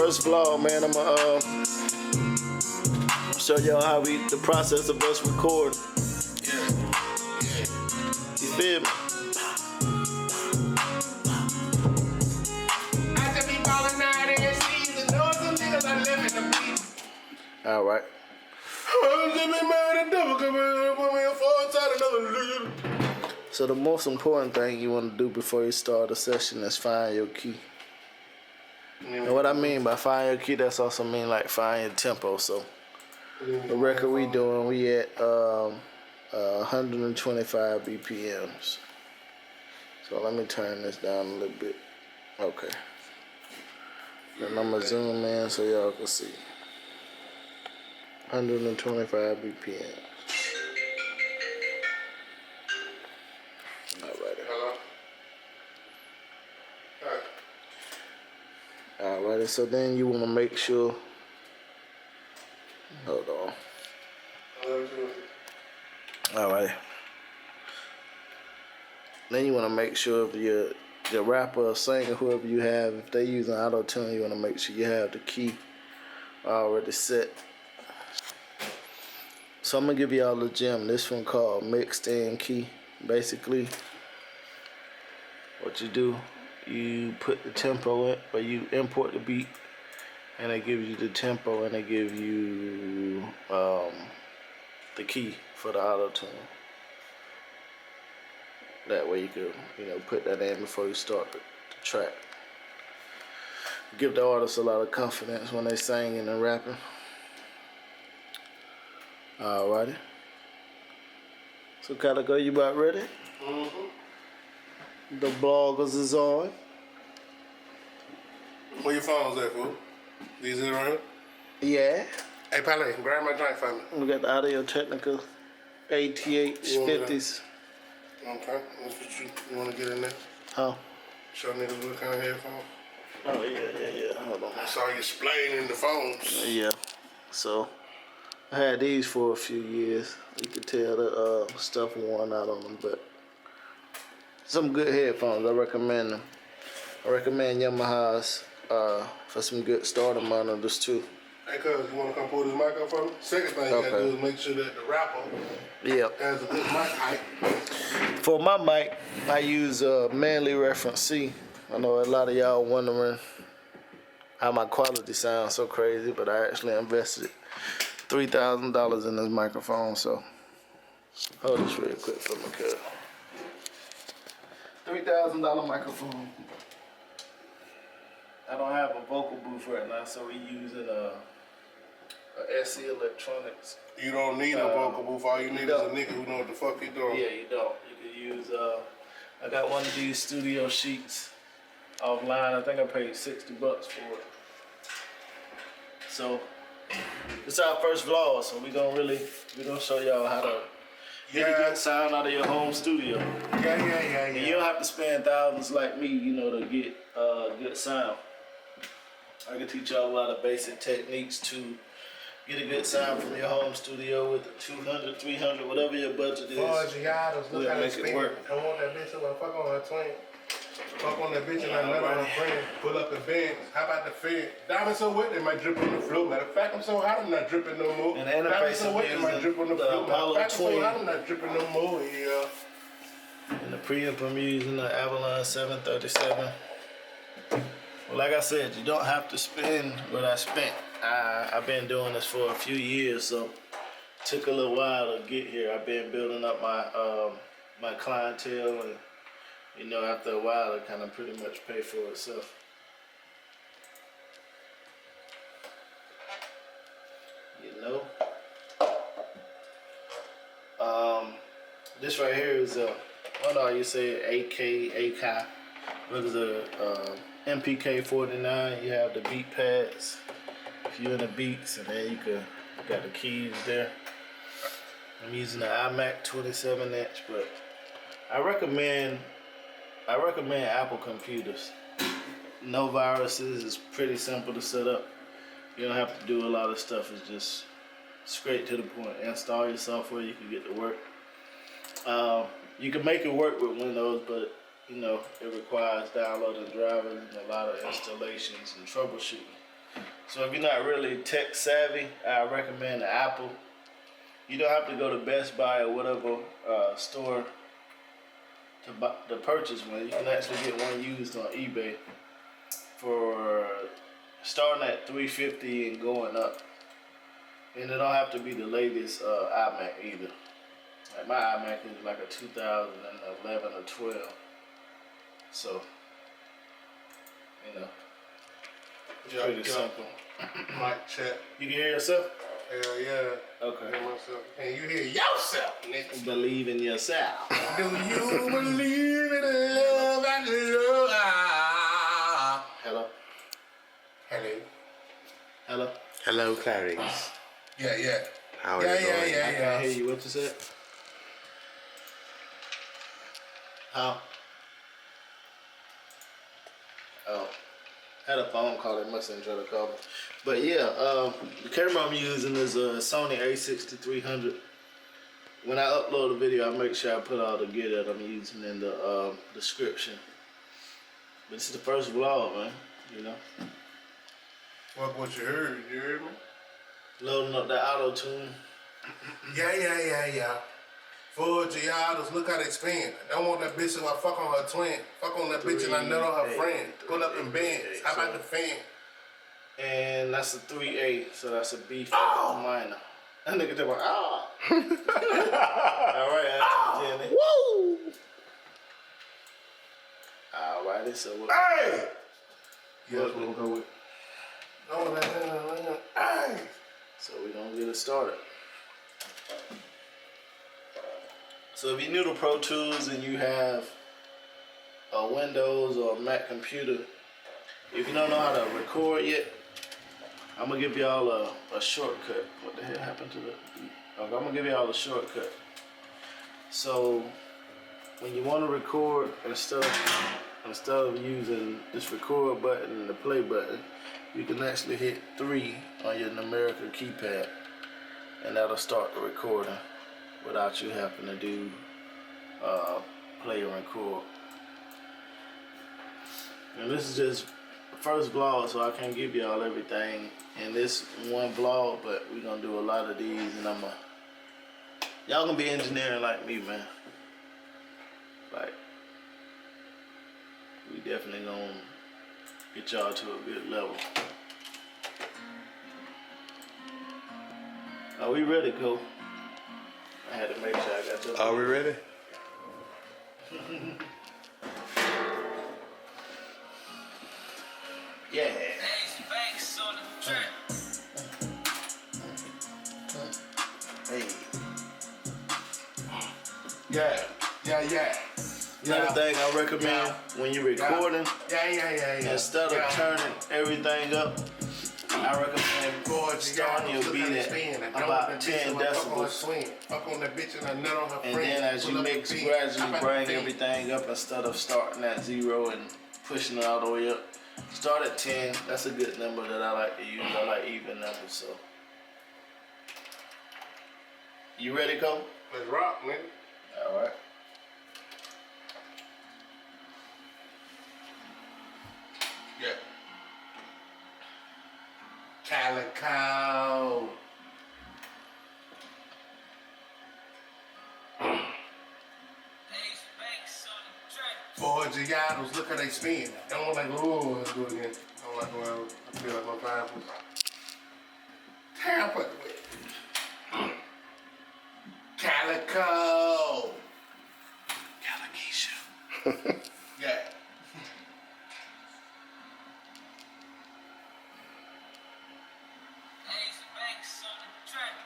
first vlog, man. I'm gonna show y'all how the process of us recording. Yeah. You feel me? I just be ballin' out in season. Know some niggas I live in the beat. All right. So the most important thing you want to do before you start a session is find your key. And what I mean by find your key, that's also mean like find your tempo. So the record we doing, we at 125 BPMs. So let me turn this down a little bit. Okay. Then I'm gonna zoom in so y'all can see. 125 BPM. Alrighty. Hello? Alrighty, so then you want to make sure. Hold on. Alright. Then you want to make sure if your rapper or singer, whoever you have, if they using auto tune, you want to make sure you have the key already set. So I'm gonna give y'all a gem. This one called mixed in key. Basically, what you do, you put the tempo in, or you import the beat, and it gives you the tempo, and it gives you the key for the auto tune. That way you can, put that in before you start the track. Give the artist a lot of confidence when they singing and rapping. Alrighty. So Calico, you about ready? Mm-hmm. The bloggers is on. Where your phones at, fool? These in right here? Yeah. Hey, Pele, grab my drink for me. We got the Audio Technica ATH 50s. Okay, that's what you want to get in there? Huh? Show niggas what kind of headphones. Oh, yeah. Hold on. I saw you explaining the phones. Yeah. So, I had these for a few years. You could tell the stuff worn out on them, but some good headphones. I recommend them. I recommend Yamaha's for some good starter monitors too. Hey, cuz, you want to come pull this mic up for me? Second thing you got to do is make sure that the rapper has a good mic height. For my mic, I use Manley Ref C. I know a lot of y'all wondering how my quality sounds so crazy, but I actually invested $3,000 in this microphone, so hold this real quick for me, cuz. $3,000 microphone. I don't have a vocal booth right now, so we using a SC Electronics. You don't need a vocal booth. All you need is a nigga who know what the fuck he doing. Yeah, you don't. You can use, I got one of these studio sheets offline. I think I paid $60 for it. So, it's our first vlog, so we're gonna show y'all how to get a good sound out of your home studio. Yeah. And you don't have to spend thousands like me, to get good sound. I can teach y'all a lot of basic techniques to get a good sound from your home studio with the 200, 300, whatever your budget is. Look how make it work. I want that bitch to fuck on her twin. Fuck on that bitch and I let her friend. Pull up the bed. How about the fed? Diamond so wet, they might drip on the floor. Matter of fact, I'm so hot, I'm not dripping no more. And the interface so wet, they might drip on the floor. Matter of fact, I'm so hot, I'm not dripping no more. Yeah. And the preamp I'm using the Avalon 737. Well, like I said, you don't have to spend what I spent. I've been doing this for a few years, so it took a little while to get here. I've been building up my my clientele, and after a while, it kind of pretty much pay for itself. This right here is you say AK, but it's a MPK 49. You have the beat pads. If you're in the beats, and then you got the keys there. I'm using an Imac 27-inch, but I recommend Apple computers. No viruses. It's pretty simple to set up. You don't have to do a lot of stuff. It's just straight to the point. Install your software. You can get to work. You can make it work with Windows, but it requires downloading drivers and a lot of installations and troubleshooting. So if you're not really tech savvy, I recommend the Apple. You don't have to go to Best Buy or whatever store to purchase one. You can actually get one used on eBay for starting at $350 and going up. And it don't have to be the latest Imac either. Like my Imac is like a 2011 or 12. So, you know, it's pretty simple. Mic check. You can hear yourself? Hell yeah. Okay. Hear myself. And you hear yourself, nigga. Believe in yourself. Do you believe in love and love? Hello? Hello. Hello? Hello, Clarice. Yeah. How are Yeah, you yeah, doing? yeah. I can't hear you. What you said? How? Oh. Had a phone call. They must have tried to call me. But yeah, the camera I'm using is a Sony A6300. When I upload a video, I make sure I put all the gear that I'm using in the description. But this is the first vlog, man. You know, What you heard? You heard me? loading up that auto tune. Yeah. For Giados, look how they spin. I don't want that bitch if I fuck on her twin. Fuck on that bitch and I nut on her friend. Pull up in bands. How about the fan? And that's a 3/8, so that's a B minor. That nigga talking about Alright, Jenny. Woo! Alrighty, so what? Hey! Yes, what we'll go with. Hey! So we're gonna get it started. So if you're new to Pro Tools and you have a Windows or a Mac computer, if you don't know how to record yet, I'm gonna give y'all a shortcut. What the hell happened to the? Okay, I'm gonna give y'all a shortcut. So when you want to record, instead of using this record button and the play button, you can actually hit 3 on your numerical keypad, and that'll start the recording without you having to do play and record. And this is just the first vlog, so I can't give y'all everything in this one vlog, but we're gonna do a lot of these, and y'all gonna be engineering like me, man. Like, we definitely gonna get y'all to a good level. Are we ready, Cole? I had to make sure I got your. Are we ready? Yeah. Hey. Yeah. Another thing I recommend when you're recording, Yeah. instead of turning everything up, I recommend starting your beat at about 10 decibels. Fuck on that bitch and I nut on her And friend. then as you mix, gradually bring everything up instead of starting at 0 and pushing it all the way up. Start at 10. That's a good number that I like to use. I like even numbers, so. You ready, Cole? Let's rock, man. All right. Yeah. Calico. For Giados, look how they spin. I don't want like, oh, let's do it again. I don't like going, I feel like my vibe was tampered with. Calico. Calication. Yeah.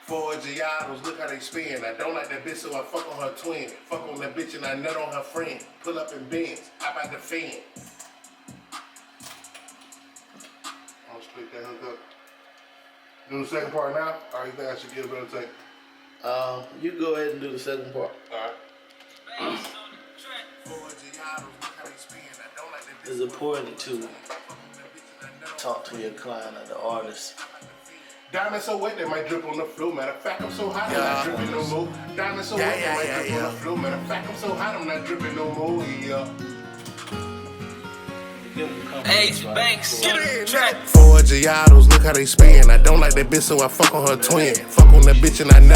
For Giados, look how they spin. I don't like that bitch, so I fuck on her twin. Fuck on that bitch and I nut on her friend. Pull up in Benz. How about the fan? I'm gonna split that hook up. Do the second part now? Or you think I should give it a take? You can go ahead and do the second part. Alright. It's important to talk to your client or the artist. Diamond so wet they might drip on the floor. Matter of fact, I'm so hot I'm not dripping no more. Diamond so wet they might drip on the floor. Matter of fact, I'm so hot I'm not dripping no more. Yeah. give them a H Banks, get it, track. 4 Giados, look how they spin. I don't like that bitch, so I fuck on her twin. Fuck on that bitch and I never